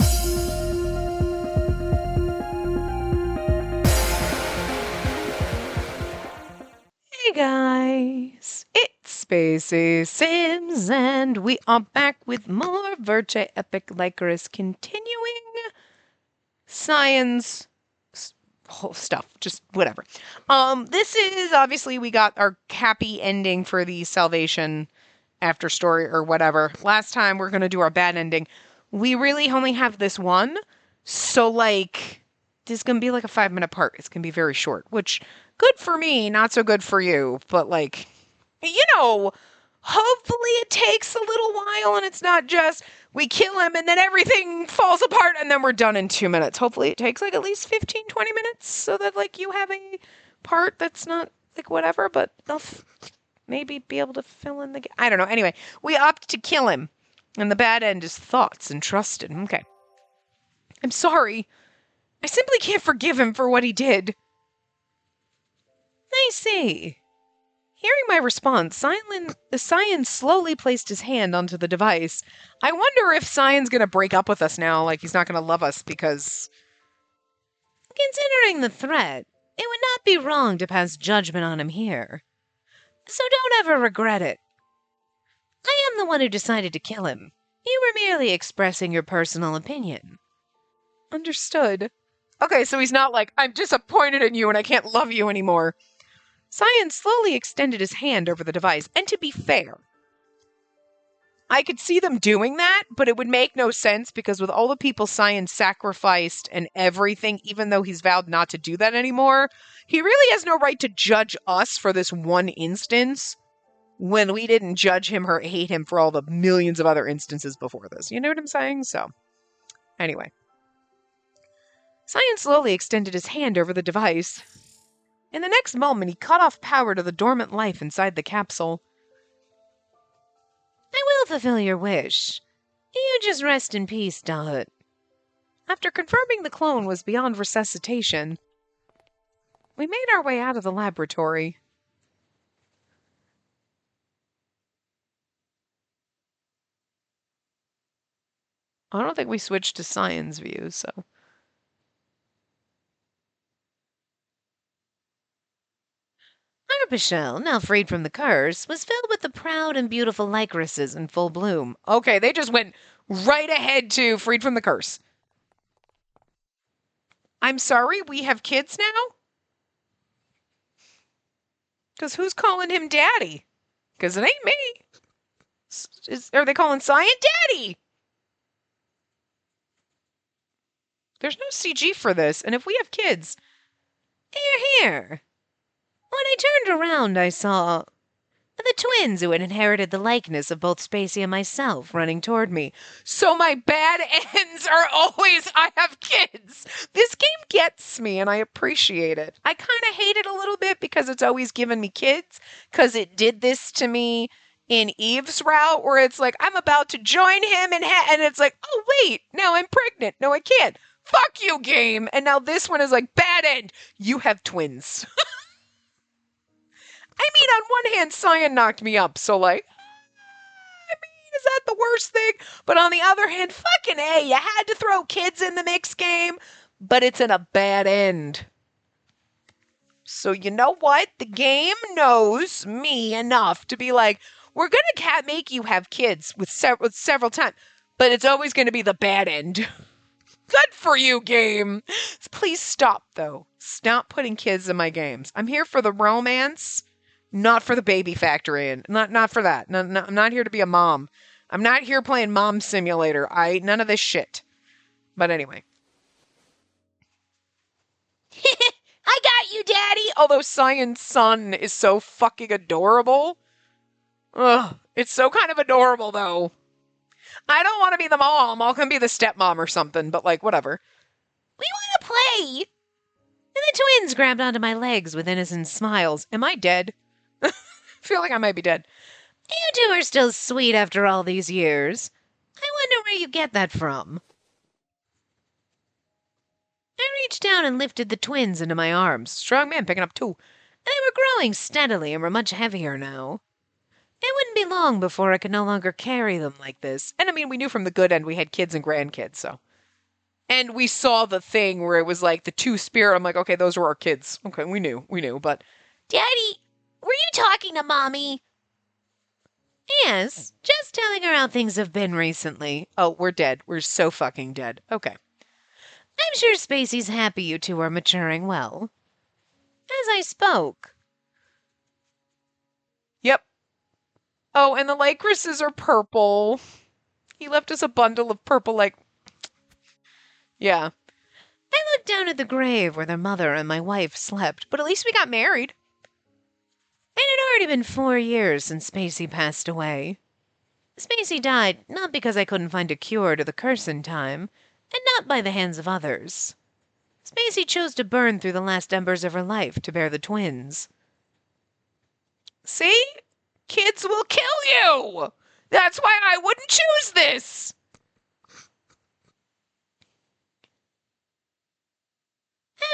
Hey guys, it's Spacey Sims, and we are back with more Virche Epic Lycoris, continuing science whole stuff, just whatever. This is obviously we got our happy ending for the salvation after story or whatever. Last time we're gonna do our bad ending. We really only have this one, so like this is gonna be like a 5-minute part. It's gonna be very short, which good for me, not so good for you. But like, hopefully it takes a little while and it's not just we kill him and then everything falls apart and then we're done in 2 minutes. Hopefully it takes like at least 15, 20 minutes so that like you have a part that's not like whatever, but they'll maybe be able to fill in the. I don't know. Anyway, we opt to kill him, and the bad end is thoughts and trusted. Okay. I'm sorry. I simply can't forgive him for what he did. I see. Hearing my response, Cyan slowly placed his hand onto the device. I wonder if Cyan's gonna break up with us now, like he's not gonna love us because. Considering the threat, it would not be wrong to pass judgment on him here. So don't ever regret it. I am the one who decided to kill him. You were merely expressing your personal opinion. Understood. Okay, so he's not like, I'm disappointed in you and I can't love you anymore. Cyan slowly extended his hand over the device, and to be fair, I could see them doing that, but it would make no sense because with all the people Cyan sacrificed and everything, even though he's vowed not to do that anymore, he really has no right to judge us for this one instance when we didn't judge him or hate him for all the millions of other instances before this. You know what I'm saying? So, anyway. Cyan slowly extended his hand over the device. In the next moment, he cut off power to the dormant life inside the capsule. I will fulfill your wish. You just rest in peace, Dot. After confirming the clone was beyond resuscitation, we made our way out of the laboratory. I don't think we switched to Cyan's view, so. Arbishel, now freed from the curse, was filled with the proud and beautiful Lycorises in full bloom. Okay, they just went right ahead to freed from the curse. I'm sorry, we have kids now? Because who's calling him daddy? Because it ain't me. Are they calling Cyan daddy? There's no CG for this, and if we have kids... Here. When I turned around, I saw the twins who had inherited the likeness of both Spacey and myself running toward me. So my bad ends are always, I have kids. This game gets me, and I appreciate it. I kind of hate it a little bit because it's always given me kids, because it did this to me in Eve's route, where it's like, I'm about to join him, and it's like, oh, wait, now I'm pregnant. No, I can't. Fuck you, game. And now this one is like, bad end. You have twins. I mean, on one hand, Cyan knocked me up, so like, I mean, is that the worst thing? But on the other hand, fucking A, you had to throw kids in the mix game, but it's in a bad end. So you know what? The game knows me enough to be like, we're gonna make you have kids with several times, but it's always gonna be the bad end. Good for you, game. Please stop, though. Stop putting kids in my games. I'm here for the romance, not for the baby factory. And not for that. No, I'm not here to be a mom. I'm not here playing Mom Simulator. None of this shit. But anyway. I got you, Daddy! Although Cyan's son is so fucking adorable. Ugh. It's so kind of adorable, though. I don't want to be the mom. I'll come be the stepmom or something, but like, whatever. We want to play! And the twins grabbed onto my legs with innocent smiles. Am I dead? I feel like I might be dead. You two are still sweet after all these years. I wonder where you get that from. I reached down and lifted the twins into my arms. Strong man picking up two. They were growing steadily and were much heavier now. It wouldn't be long before I could no longer carry them like this. And I mean, we knew from the good end we had kids and grandkids, so. And we saw the thing where it was like the two spirit. I'm like, okay, those were our kids. Okay, we knew. But Daddy, were you talking to Mommy? Yes, just telling her how things have been recently. oh, we're dead. We're so fucking dead. Okay. I'm sure Spacey's happy you two are maturing well. As I spoke. Yep. Oh, and the Lycorises are purple. He left us a bundle of purple, like, yeah. I looked down at the grave where their mother and my wife slept, but at least we got married. It had already been 4 years since Spacey passed away. Spacey died not because I couldn't find a cure to the curse in time, and not by the hands of others. Spacey chose to burn through the last embers of her life to bear the twins. See? Kids will kill you! That's why I wouldn't choose this!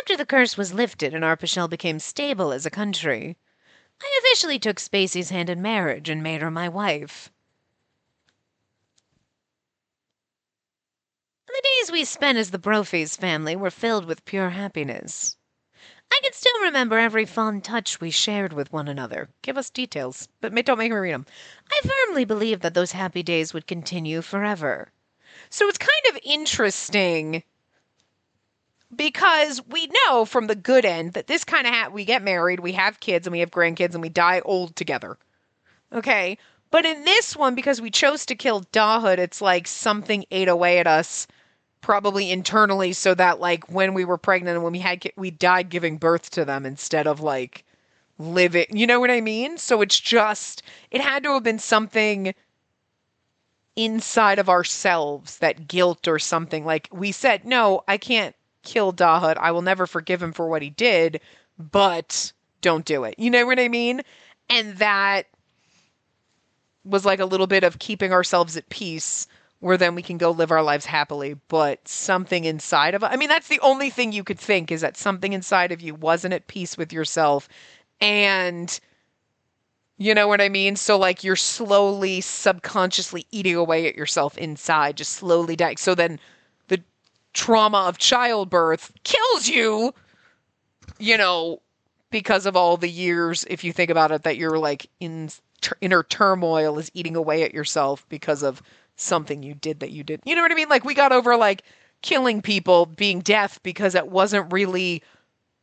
After the curse was lifted and Arpachel became stable as a country, I officially took Spacey's hand in marriage and made her my wife. The days we spent as the Brophy's family were filled with pure happiness. I can still remember every fond touch we shared with one another. Give us details, but don't make me read them. I firmly believed that those happy days would continue forever. So it's kind of interesting because we know from the good end that this kind of we get married, we have kids, and we have grandkids, and we die old together. Okay? But in this one, because we chose to kill Dahut, it's like something ate away at us, probably internally, so that like when we were pregnant and when we died giving birth to them instead of like living. You know what I mean? So it's just, it had to have been something inside of ourselves, that guilt or something. Like we said, no, I can't kill Dahut. I will never forgive him for what he did, but don't do it. You know what I mean? And that was like a little bit of keeping ourselves at peace, where then we can go live our lives happily. But something inside of us, I mean, that's the only thing you could think, is that something inside of you wasn't at peace with yourself. And you know what I mean? So like you're slowly, subconsciously eating away at yourself inside, just slowly dying. So then the trauma of childbirth kills you, because of all the years, if you think about it, that you're like in inner turmoil is eating away at yourself because of something you did that you did. You know what I mean? Like we got over like killing people, being deaf, because it wasn't really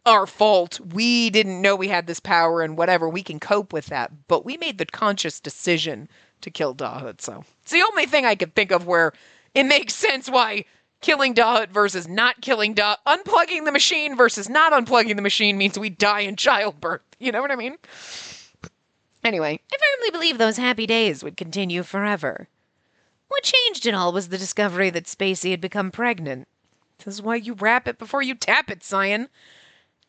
our fault. We didn't know we had this power and whatever. We can cope with that. But we made the conscious decision to kill Dahut. So it's the only thing I could think of where it makes sense why killing Dahut versus not killing Dahut, unplugging the machine versus not unplugging the machine means we die in childbirth. You know what I mean? Anyway, I firmly believed those happy days would continue forever. What changed it all was the discovery that Spacey had become pregnant. This is why you wrap it before you tap it, Cyan.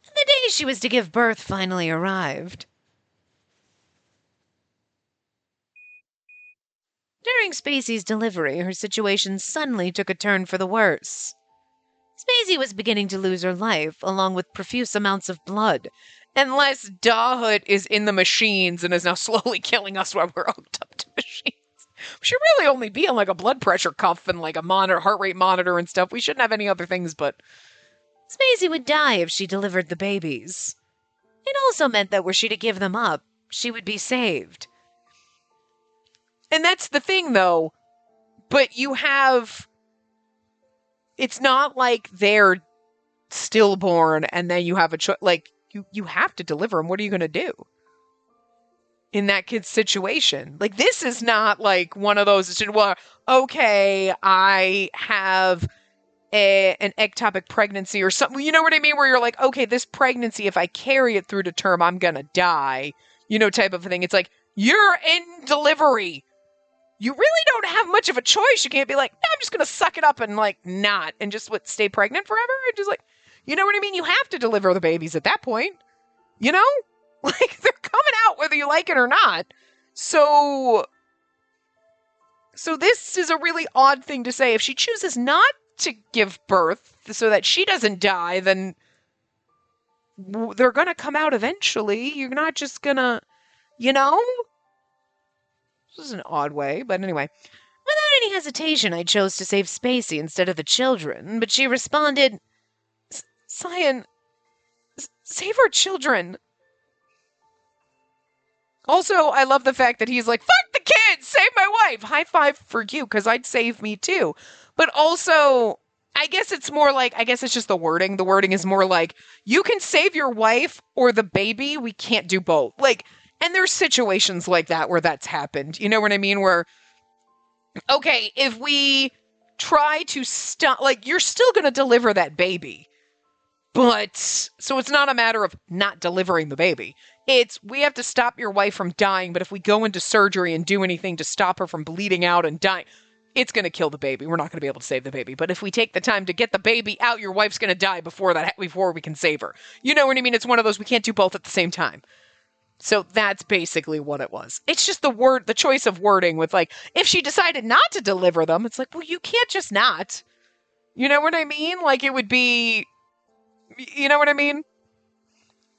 The day she was to give birth finally arrived. During Spacey's delivery, her situation suddenly took a turn for the worse. Spacey was beginning to lose her life, along with profuse amounts of blood. Unless Dahut is in the machines and is now slowly killing us while we're hooked up to machines. We should really only be on like a blood pressure cuff and like a monitor, heart rate monitor and stuff. We shouldn't have any other things, but Spacey would die if she delivered the babies. It also meant that were she to give them up, she would be saved. And that's the thing, though. But you have... It's not like they're stillborn and then you have a choice. Like, you have to deliver them. What are you going to do in that kid's situation? Like, this is not like one of those, well, okay, I have an ectopic pregnancy or something. You know what I mean? Where you're like, okay, this pregnancy, if I carry it through to term, I'm going to die. Type of thing. It's like, you're in delivery. You really don't have much of a choice. You can't be like, no, I'm just going to suck it up and like not and just stay pregnant forever. And just like, you know what I mean? You have to deliver the babies at that point. Like they're coming out whether you like it or not. So this is a really odd thing to say. If she chooses not to give birth so that she doesn't die, then they're going to come out eventually. You're not just going to, This is an odd way, but anyway. Without any hesitation, I chose to save Spacey instead of the children, but she responded, Cyan, save our children. Also, I love the fact that he's like, fuck the kids, save my wife. High five for you, because I'd save me too. But also, I guess it's more like, I guess it's just the wording. The wording is more like, you can save your wife or the baby. We can't do both. Like, and there's situations like that where that's happened. You know what I mean? Where, okay, if we try to stop, like, you're still going to deliver that baby. But, so it's not a matter of not delivering the baby. It's, we have to stop your wife from dying, but if we go into surgery and do anything to stop her from bleeding out and dying, it's going to kill the baby. We're not going to be able to save the baby. But if we take the time to get the baby out, your wife's going to die before we can save her. You know what I mean? It's one of those, we can't do both at the same time. So that's basically what it was. It's just the choice of wording with like, if she decided not to deliver them, it's like, well, you can't just not. You know what I mean? Like it would be, you know what I mean?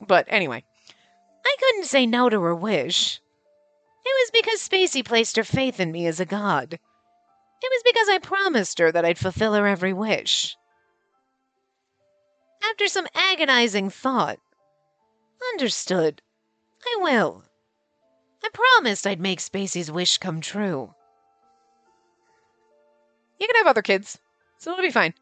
But anyway. I couldn't say no to her wish. It was because Spacey placed her faith in me as a god. It was because I promised her that I'd fulfill her every wish. After some agonizing thought, understood. I will. I promised I'd make Spacey's wish come true. You can have other kids, so it'll be fine.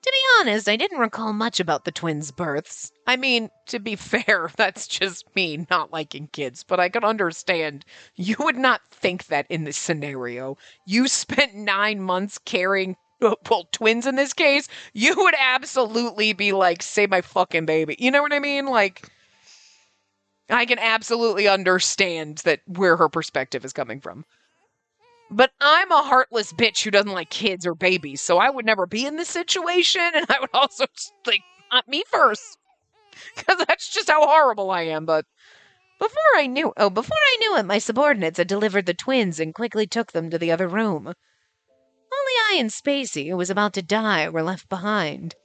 To be honest, I didn't recall much about the twins' births. I mean, to be fair, that's just me not liking kids, but I can understand. You would not think that in this scenario. You spent 9 months carrying, well, twins in this case. You would absolutely be like, save my fucking baby. You know what I mean? Like, I can absolutely understand that where her perspective is coming from. But I'm a heartless bitch who doesn't like kids or babies, so I would never be in this situation, and I would also think, not me first. Because that's just how horrible I am, but before I knew it, my subordinates had delivered the twins and quickly took them to the other room. Only I and Spacey, who was about to die, were left behind.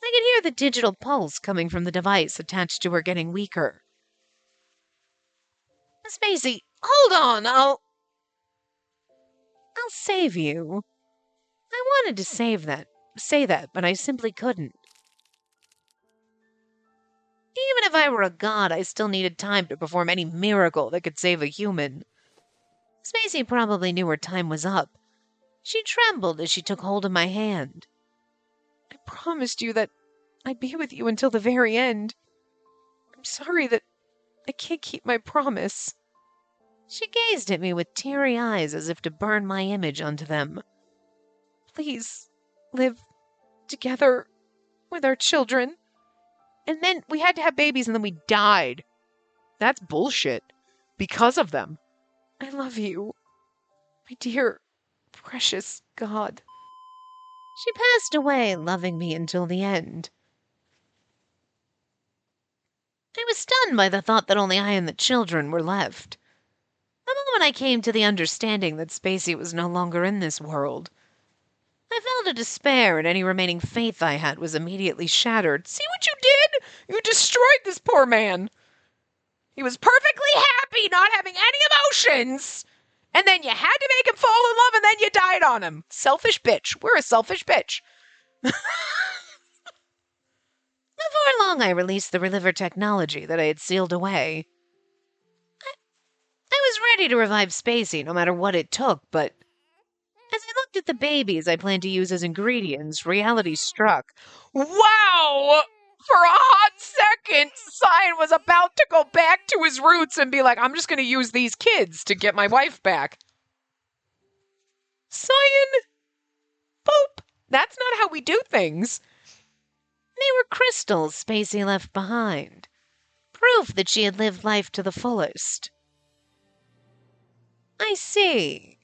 I could hear the digital pulse coming from the device attached to her getting weaker. Spacey, hold on, I'll save you. I wanted to say that, but I simply couldn't. Even if I were a god, I still needed time to perform any miracle that could save a human. Spacey probably knew her time was up. She trembled as she took hold of my hand. I promised you that I'd be with you until the very end. I'm sorry that I can't keep my promise. She gazed at me with teary eyes as if to burn my image onto them. Please, live together with our children. And then we had to have babies and then we died. That's bullshit. Because of them. I love you. My dear, precious God. She passed away, loving me until the end. I was stunned by the thought that only I and the children were left. The moment I came to the understanding that Spacey was no longer in this world, I felt a despair, and any remaining faith I had was immediately shattered. See what you did? You destroyed this poor man. He was perfectly happy not having any emotions. And then you had to make him fall in love, and then you died on him. Selfish bitch. We're a selfish bitch. Before long, I released the reliver technology that I had sealed away. I was ready to revive Spacey no matter what it took, but as I looked at the babies I planned to use as ingredients, reality struck. Wow! For a hot second, Cyan was about to go back to his roots and be like, I'm just going to use these kids to get my wife back. Cyan? Boop! That's not how we do things. They were crystals Spacey left behind. Proof that she had lived life to the fullest. I see.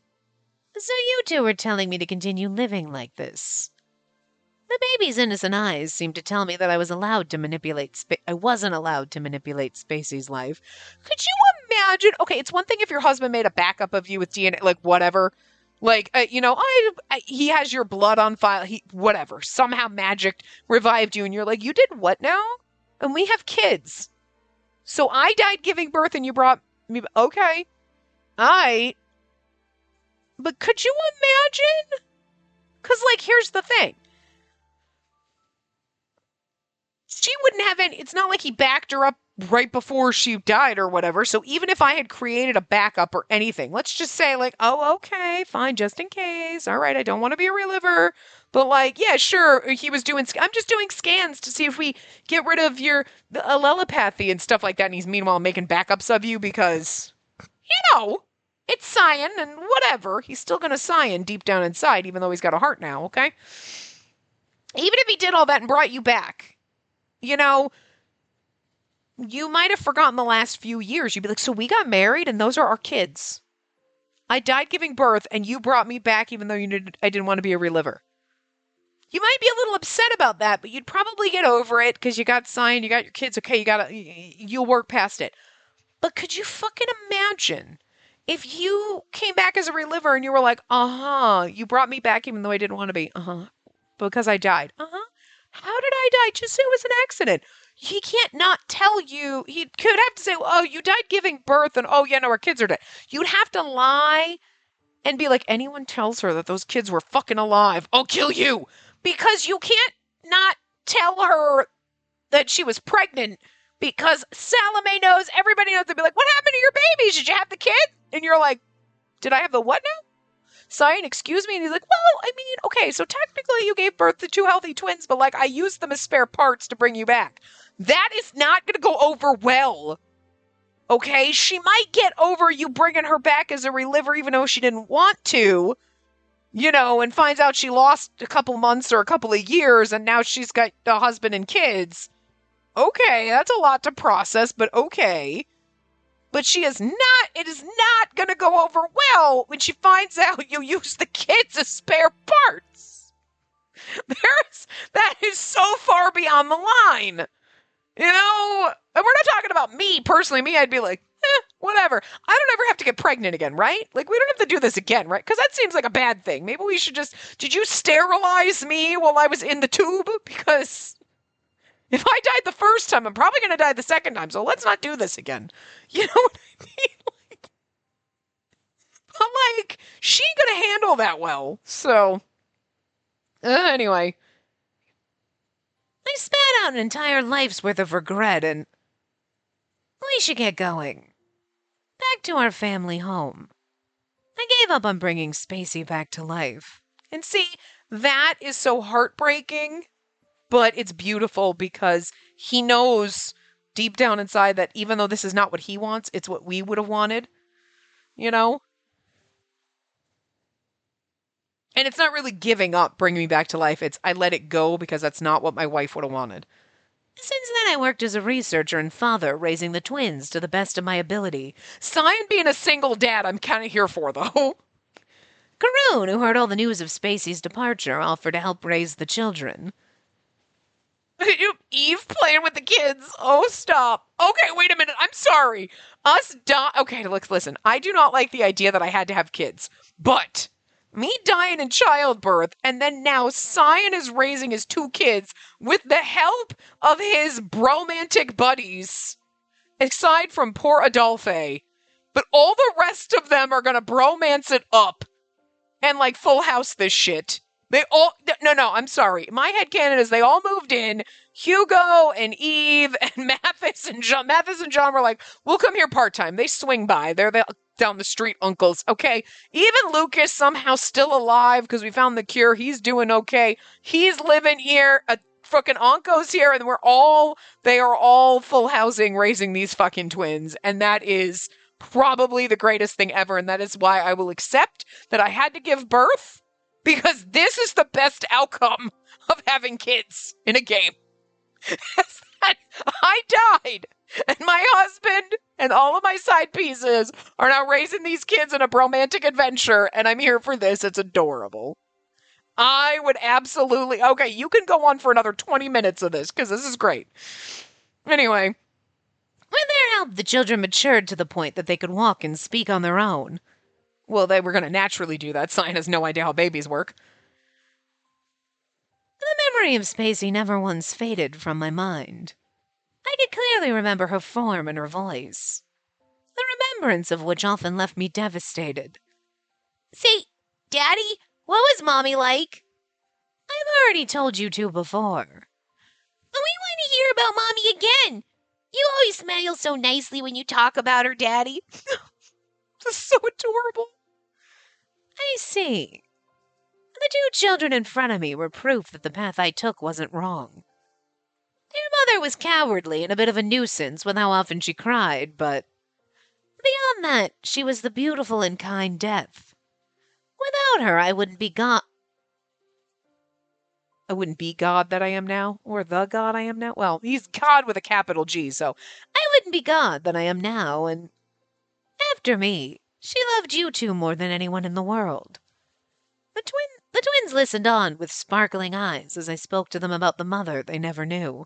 So you two were telling me to continue living like this. The baby's innocent eyes seemed to tell me that I wasn't allowed to manipulate Spacey's life. Could you imagine? Okay, it's one thing if your husband made a backup of you with DNA, like whatever. Like, he has your blood on file. Whatever. Somehow magic revived you and you're like, you did what now? And we have kids. So I died giving birth and you brought me. Okay. All right. But could you imagine? Because, like, here's the thing. She wouldn't have any, it's not like he backed her up right before she died or whatever. So even if I had created a backup or anything, let's just say, like, oh, okay, fine, just in case. All right, I don't want to be a reliver. But, like, yeah, sure, he was doing, I'm just doing scans to see if we get rid of your allelopathy and stuff like that. And he's meanwhile making backups of you because, it's Cyan and whatever. He's still going to Cyan deep down inside, even though he's got a heart now, okay? Even if he did all that and brought you back, you might have forgotten the last few years. You'd be like, so we got married and those are our kids. I died giving birth and you brought me back even though I didn't want to be a reliver. You might be a little upset about that, but you'd probably get over it because you got signed, you got your kids. Okay, you'll work past it. But could you fucking imagine if you came back as a reliver and you were like, you brought me back even though I didn't want to be, because I died. How did I die? Just say it was an accident. He can't not tell you. He could have to say, oh, you died giving birth, and oh, yeah, no, our kids are dead. You'd have to lie and be like, anyone tells her that those kids were fucking alive, I'll kill you. Because you can't not tell her that she was pregnant because Salome knows, everybody knows. They'd be like, what happened to your babies? Did you have the kid? And you're like, did I have the what now? Cyan, excuse me? And he's like, well, I mean, okay, so technically you gave birth to 2 healthy twins, but, like, I used them as spare parts to bring you back. That is not going to go over well. Okay? She might get over you bringing her back as a reliver even though she didn't want to, and finds out she lost a couple months or a couple of years and now she's got a husband and kids. Okay, that's a lot to process, but okay. But it is not going to go over well when she finds out you use the kids as spare parts. That is so far beyond the line. And we're not talking about me personally. Me, I'd be like, whatever. I don't ever have to get pregnant again, right? Like, we don't have to do this again, right? Because that seems like a bad thing. Maybe we should did you sterilize me while I was in the tube? Because if I died the first time, I'm probably going to die the second time. So let's not do this again. You know what I mean? I'm like, she ain't going to handle that well. So, anyway. I spat out an entire life's worth of regret and we should get going. Back to our family home. I gave up on bringing Spacey back to life. And see, that is so heartbreaking, but it's beautiful because he knows deep down inside that even though this is not what he wants, it's what we would have wanted, And it's not really giving up, bringing me back to life. It's I let it go because that's not what my wife would have wanted. Since then, I worked as a researcher and father, raising the twins to the best of my ability. Cyan being a single dad, I'm kind of here for, though. Karoon, who heard all the news of Spacey's departure, offered to help raise the children. Eve playing with the kids. Oh, stop. Okay, wait a minute. I'm sorry. Okay, listen. I do not like the idea that I had to have kids, but me dying in childbirth, and then now Cyan is raising his 2 kids with the help of his bromantic buddies, aside from poor Adolphe. But all the rest of them are gonna bromance it up and, like, full house this shit. No, I'm sorry. My headcanon is they all moved in. Hugo and Eve and Mathis and John were like, we'll come here part-time. They swing by. They're the down the street uncles, okay? Even Lucas somehow still alive because we found the cure. He's doing okay. He's living here. A fucking Onko's here, and they are all full housing raising these fucking twins. And that is probably the greatest thing ever. And that is why I will accept that I had to give birth, because this is the best outcome of having kids in a game. I died, and my husband and all of my side pieces are now raising these kids in a bromantic adventure, and I'm here for this. It's adorable. I would absolutely... Okay, you can go on for another 20 minutes of this, because this is great. Anyway. With their help, the children matured to the point that they could walk and speak on their own. Well, they were going to naturally do that. Cyan has no idea how babies work. The memory of Spacey never once faded from my mind. I could clearly remember her form and her voice, the remembrance of which often left me devastated. See, What was Mommy like? I've already told you two before. We want to hear about Mommy again. You always smile so nicely when you talk about her, Daddy. This is so adorable. I see. The two children in front of me were proof that the path I took wasn't wrong. Their mother was cowardly and a bit of a nuisance with how often she cried, but beyond that, she was the beautiful and kind Death. Without her, I wouldn't be God that I am now, or the God I am now. Well, he's God with a capital G, so I wouldn't be God that I am now, and after me, she loved you two more than anyone in the world. The twins listened on with sparkling eyes as I spoke to them about the mother they never knew.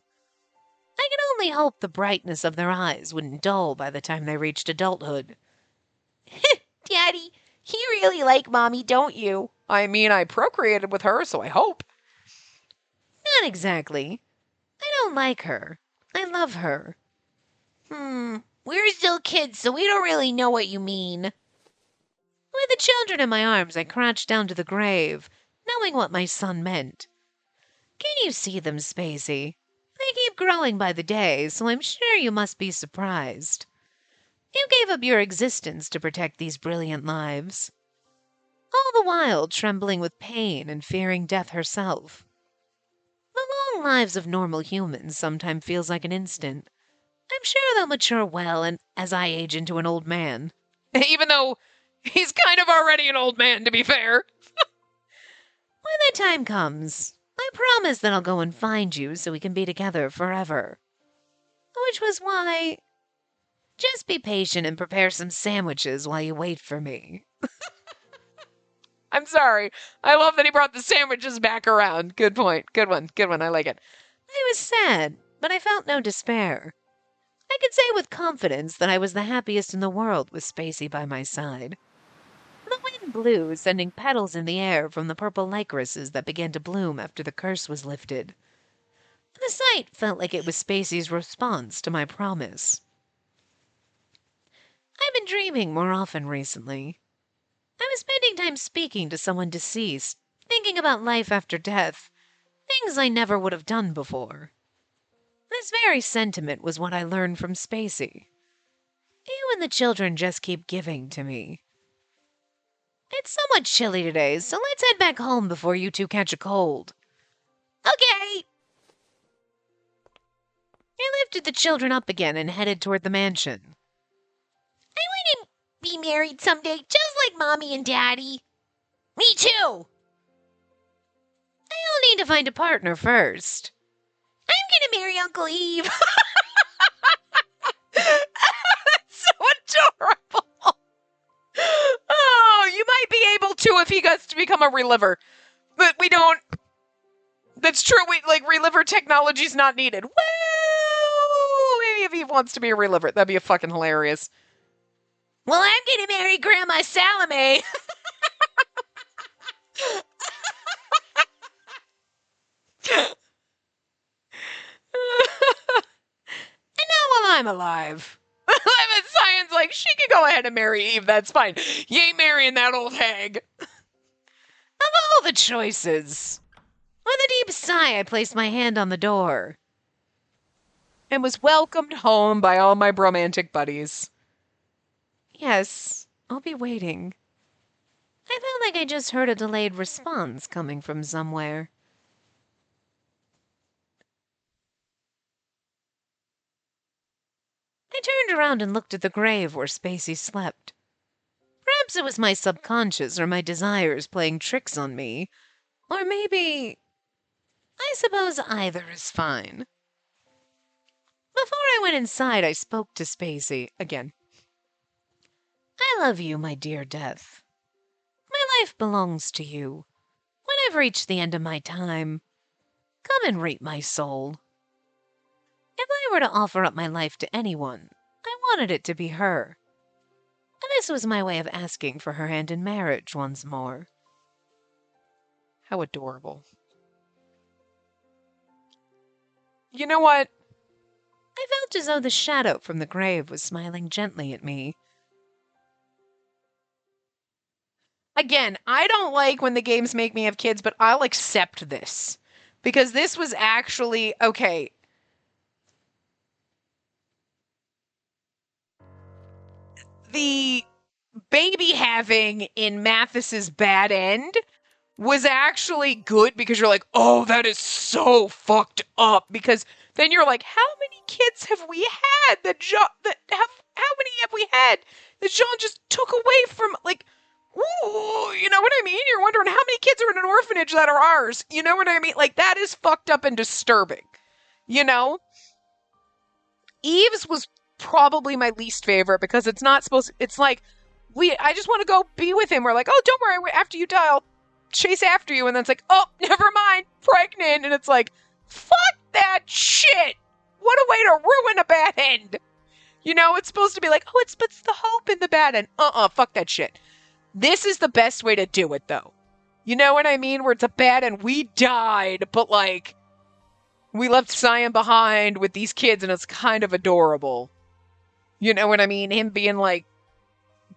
I could only hope the brightness of their eyes wouldn't dull by the time they reached adulthood. Daddy, you really like Mommy, don't you? I mean, I procreated with her, so I hope. Not exactly. I don't like her. I love her. We're still kids, so we don't really know what you mean. With the children in my arms, I crouched down to the grave, knowing what my son meant. Can you see them, Spacey? They keep growing by the day, so I'm sure you must be surprised. You gave up your existence to protect these brilliant lives. All the while trembling with pain and fearing death herself. The long lives of normal humans sometimes feels like an instant. I'm sure they'll mature well and as I age into an old man. Even though he's kind of already an old man, to be fair. When that time comes, I promise that I'll go and find you so we can be together forever. Which was why... Just be patient and prepare some sandwiches while you wait for me. I'm sorry. I love that he brought the sandwiches back around. Good point. Good one. Good one. I like it. I was sad, but I felt no despair. I could say with confidence that I was the happiest in the world with Spacey by my side. The wind blew, sending petals in the air from the purple lycorises that began to bloom after the curse was lifted. The sight felt like it was Spacey's response to my promise. I've been dreaming more often recently. I was spending time speaking to someone deceased, thinking about life after death, things I never would have done before. This very sentiment was what I learned from Spacey. You and the children just keep giving to me. It's somewhat chilly today, so let's head back home before you two catch a cold. Okay! I lifted the children up again and headed toward the mansion. I want to be married someday, just like Mommy and Daddy. Me too! I'll need to find a partner first. I'm gonna marry Uncle Eve. That's so adorable. Oh, you might be able to if he gets to become a reliver. But we don't. That's true. Reliver technology's not needed. Woo! Maybe if he wants to be a reliver, that'd be fucking hilarious. Well, I'm gonna marry Grandma Salome. And now while I'm alive, Science like, she can go ahead and marry Eve, that's fine. You ain't marrying that old hag. Of all the choices. With a deep sigh, I placed my hand on the door. And was welcomed home by all my bromantic buddies. Yes, I'll be waiting. I felt like I just heard a delayed response coming from somewhere. I turned around and looked at the grave where Spacey slept. Perhaps it was my subconscious or my desires playing tricks on me. Or maybe... I suppose either is fine. Before I went inside, I spoke to Spacey again. I love you, my dear Death. My life belongs to you. When I've reached the end of my time, come and reap my soul. If I were to offer up my life to anyone, I wanted it to be her. And this was my way of asking for her hand in marriage once more. How adorable. You know what? I felt as though the shadow from the grave was smiling gently at me. again, I don't like when the games make me have kids, but I'll accept this. Because this was actually, okay, the baby having in Mathis's bad end was actually good because you're like, oh, that is so fucked up. Because then you're like, how many kids have we had how many have we had that Jean just took away from, like, ooh, you know what I mean? You're wondering how many kids are in an orphanage that are ours. You know what I mean? Like, that is fucked up and disturbing. You know? Eve's was probably my least favorite because it's not supposed to, it's like, I just want to go be with him. We're like, oh, don't worry, after you die, I'll chase after you. And then it's like, oh, never mind, pregnant. And it's like, fuck that shit. What a way to ruin a bad end. You know, it's supposed to be like, oh, it's the hope in the bad end. Fuck that shit. This is the best way to do it, though. You know what I mean? Where it's a bad end. We died, but like, we left Cyan behind with these kids, and it's kind of adorable. You know what I mean? Him being like,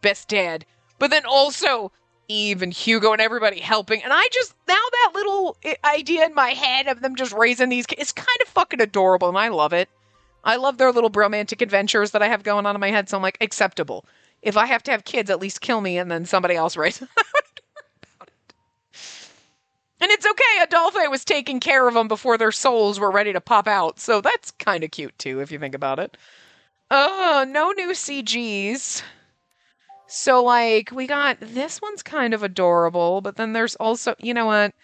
best dad. But then also Eve and Hugo and everybody helping. And I just, now that little idea in my head of them just raising these kids, it's kind of fucking adorable, and I love it. I love their little romantic adventures that I have going on in my head, so I'm like, acceptable. If I have to have kids, at least kill me and then somebody else raises them. And it's okay, Adolphe was taking care of them before their souls were ready to pop out, so that's kind of cute too, if you think about it. No new CGs. So, like, we got, this one's kind of adorable, but then there's also, you know what,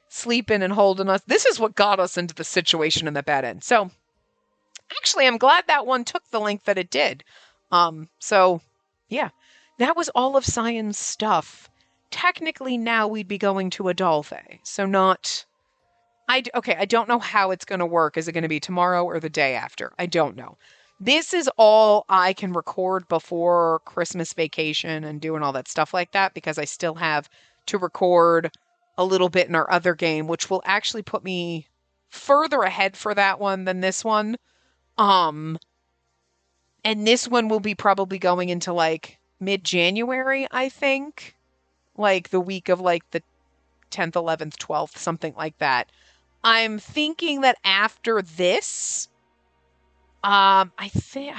sleeping and holding us. This is what got us into the situation in the bad end. So, actually, I'm glad that one took the length that it did. So, yeah, that was all of Cyan's stuff. Technically, now we'd be going to Adolphe, so not... I don't know how it's going to work. Is it going to be tomorrow or the day after? I don't know. This is all I can record before Christmas vacation and doing all that stuff like that, because I still have to record a little bit in our other game, which will actually put me further ahead for that one than this one. And this one will be probably going into like mid-January, I think. Like the week of like the 10th, 11th, 12th, something like that. I'm thinking that after this, I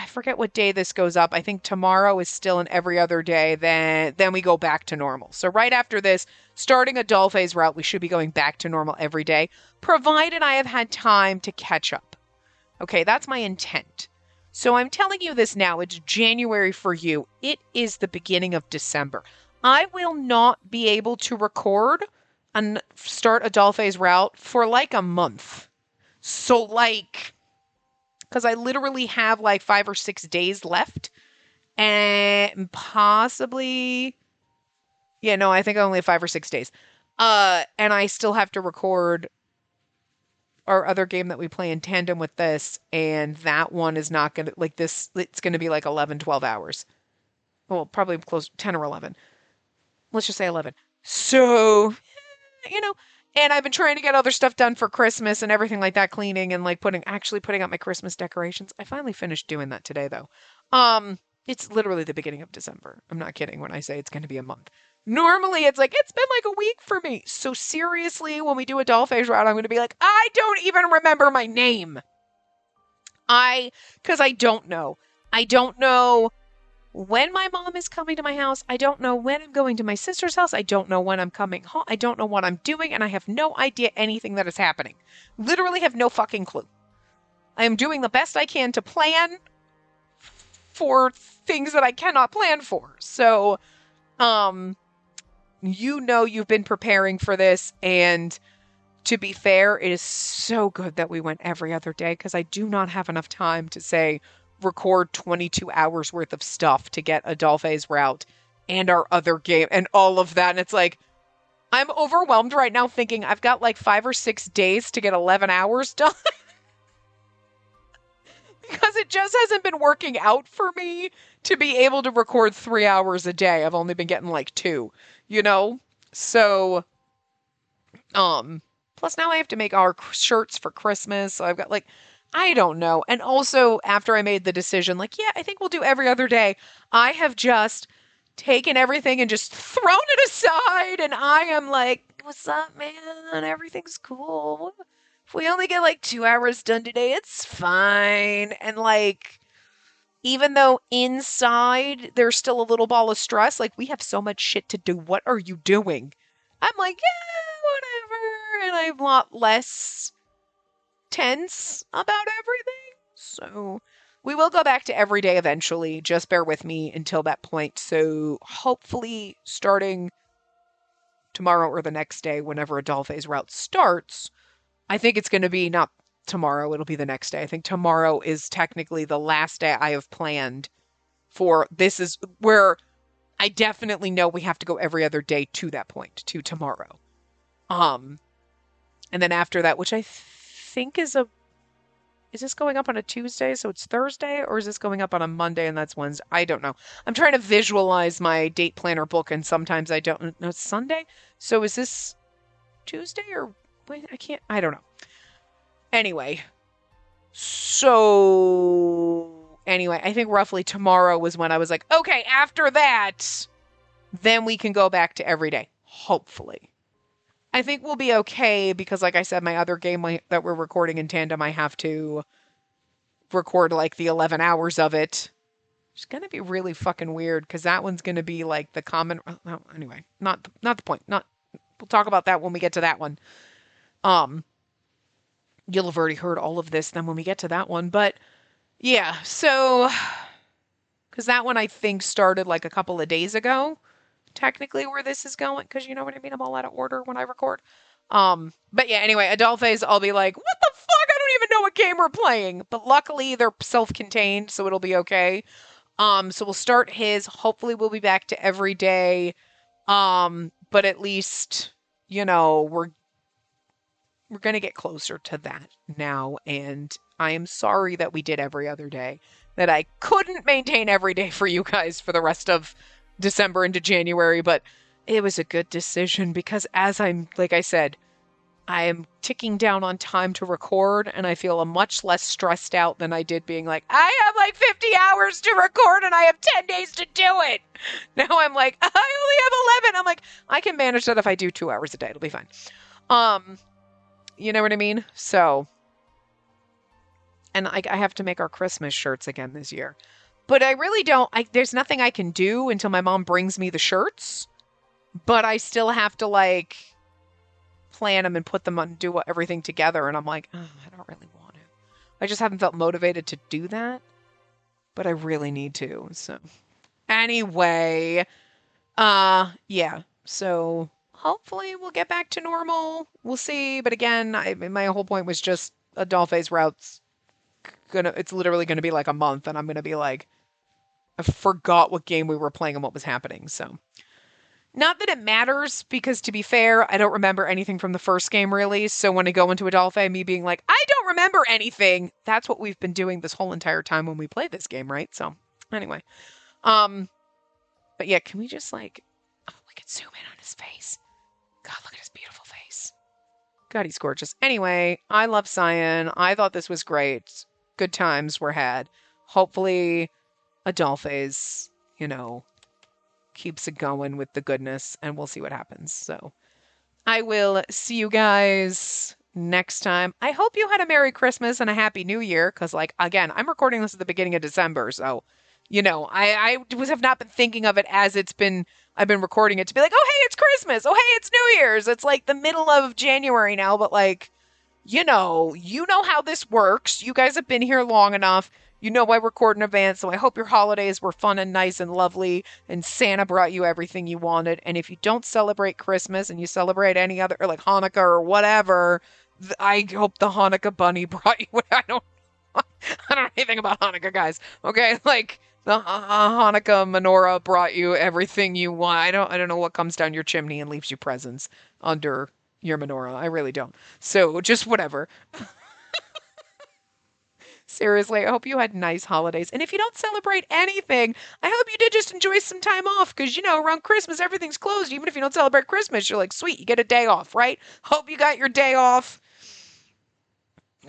forget what day this goes up. I think tomorrow is still an every other day. Then we go back to normal. So right after this, starting Adolphe's route, we should be going back to normal every day, provided I have had time to catch up. Okay, that's my intent. So I'm telling you this now. It's January for you. It is the beginning of December. I will not be able to record and start Adolphe's route for like a month. So like, because I literally have like 5 or 6 days left, and possibly, I think I only have 5 or 6 days. And I still have to record our other game that we play in tandem with this, and that one is not going to, like this, it's going to be like 11, 12 hours. Well, probably close 10 or 11. Let's just say 11. So, and I've been trying to get other stuff done for Christmas and everything like that, cleaning and like putting out my Christmas decorations. I finally finished doing that today though. It's literally the beginning of December. I'm not kidding when I say it's going to be a month. Normally it's like, it's been like a week for me. So seriously, when we do Adolphe's route, I'm going to be like, I don't even remember my name. Because I don't know. I don't know when my mom is coming to my house. I don't know when I'm going to my sister's house. I don't know when I'm coming home. I don't know what I'm doing, and I have no idea anything that is happening. Literally have no fucking clue. I am doing the best I can to plan for things that I cannot plan for. So, you've been preparing for this, and to be fair, it is so good that we went every other day, because I do not have enough time to say, record 22 hours worth of stuff to get Adolphe's route and our other game and all of that. And it's like, I'm overwhelmed right now thinking I've got like 5 or 6 days to get 11 hours done. Because it just hasn't been working out for me to be able to record 3 hours a day. I've only been getting like 2, So, plus now I have to make our shirts for Christmas. So I've got like, I don't know. And also, after I made the decision, like, yeah, I think we'll do every other day, I have just taken everything and just thrown it aside. And I am like, what's up, man? Everything's cool. If we only get like 2 hours done today, it's fine. And like, even though inside there's still a little ball of stress, like, we have so much shit to do. What are you doing? I'm like, yeah, whatever. And I'm a lot less tense about everything. So we will go back to every day eventually. Just bear with me until that point. So hopefully starting tomorrow or the next day, whenever Adolphe's route starts, I think it's going to be not tomorrow, it'll be the next day. I think tomorrow is technically the last day I have planned for. This is where I definitely know we have to go every other day to that point, to tomorrow. And then after that, which I think is this going up on a Tuesday, so it's Thursday, or is this going up on a Monday and that's Wednesday? I don't know. I'm trying to visualize my date planner book, and sometimes I don't know. It's Sunday, so is this Tuesday or wait? I don't know. Anyway, I think roughly tomorrow was when I was like, okay, after that, then we can go back to every day. Hopefully. I think we'll be okay because, like I said, my other game that we're recording in tandem, I have to record like the 11 hours of it. It's going to be really fucking weird because that one's going to be like the common. Well, anyway, not the point. We'll talk about that when we get to that one. You'll have already heard all of this then when we get to that one. But yeah, so because that one I think started like a couple of days ago, technically, where this is going, because you know what I mean? I'm all out of order when I record. But yeah, anyway, Adolphe's, I'll be like, what the fuck? I don't even know what game we're playing. But luckily, they're self-contained, so it'll be okay. So we'll start his. Hopefully, we'll be back to every day. But at least, you know, we're going to get closer to that now. And I am sorry that we did every other day, that I couldn't maintain every day for you guys for the rest of December into January, but it was a good decision because like I said, I am ticking down on time to record, and I feel much less stressed out than I did being like, I have like 50 hours to record and I have 10 days to do it. Now I'm like, I only have 11. I'm like, I can manage that if I do 2 hours a day. It'll be fine. You know what I mean? So, and I have to make our Christmas shirts again this year. But I really don't, there's nothing I can do until my mom brings me the shirts. But I still have to like plan them and put them on, do everything together. And I'm like, oh, I don't really want to. I just haven't felt motivated to do that. But I really need to. So anyway, yeah. So hopefully we'll get back to normal. We'll see. But again, my whole point was just Adolphe's route's it's literally going to be like a month. And I'm going to be like, I forgot what game we were playing and what was happening. So not that it matters, because to be fair, I don't remember anything from the first game really. So when I go into Adolphe, me being like, I don't remember anything. That's what we've been doing this whole entire time when we play this game, right? So anyway, but yeah, can we just like, we can zoom in on his face. God, look at his beautiful face. God, he's gorgeous. Anyway, I love Cyan. I thought this was great. Good times were had. Hopefully Adolphe's, you know, keeps it going with the goodness, and we'll see what happens. So I will see you guys next time. I hope you had a Merry Christmas and a Happy New Year, because, like, again, I'm recording this at the beginning of December, so, you know, I have not been thinking of it as I've been recording it to be like, oh, hey, it's Christmas. Oh, hey, it's New Year's. It's like the middle of January now, but, like, you know how this works. You guys have been here long enough. You know I record in advance, so I hope your holidays were fun and nice and lovely, and Santa brought you everything you wanted. And if you don't celebrate Christmas and you celebrate any other, or like Hanukkah or whatever, I hope the Hanukkah bunny brought you. I don't know anything about Hanukkah, guys. Okay, like the Hanukkah menorah brought you everything you want. I don't know what comes down your chimney and leaves you presents under your menorah. I really don't. So just whatever. Seriously, I hope you had nice holidays. And if you don't celebrate anything, I hope you did just enjoy some time off. Because, you know, around Christmas, everything's closed. Even if you don't celebrate Christmas, you're like, sweet, you get a day off, right? Hope you got your day off.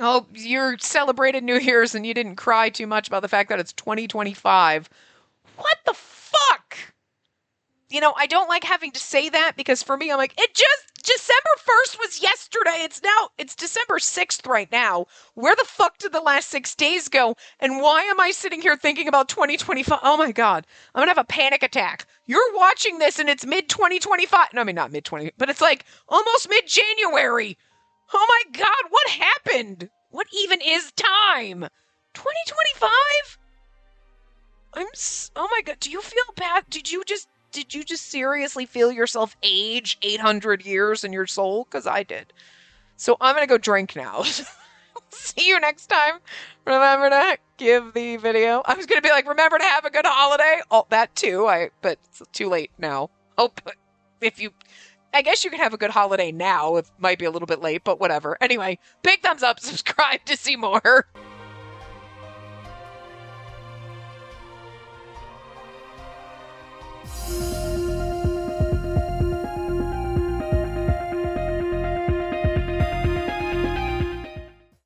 Hope you celebrated New Year's and you didn't cry too much about the fact that it's 2025. What the fuck? I don't like having to say that because for me, I'm like, December 1st was yesterday. It's December 6th right now. Where the fuck did the last 6 days go? And why am I sitting here thinking about 2025? Oh my God, I'm gonna have a panic attack. You're watching this and it's mid 2025. No, I mean, not mid 20, but it's like almost mid January. Oh my God, what happened? What even is time? 2025? Oh my God, do you feel bad? Did you just seriously feel yourself age 800 years in your soul? Because I did. So I'm going to go drink now. See you next time. Remember to give the video. I was going to be like, remember to have a good holiday. Oh, that too. But it's too late now. Oh, I guess you can have a good holiday now. It might be a little bit late, but whatever. Anyway, big thumbs up, subscribe to see more.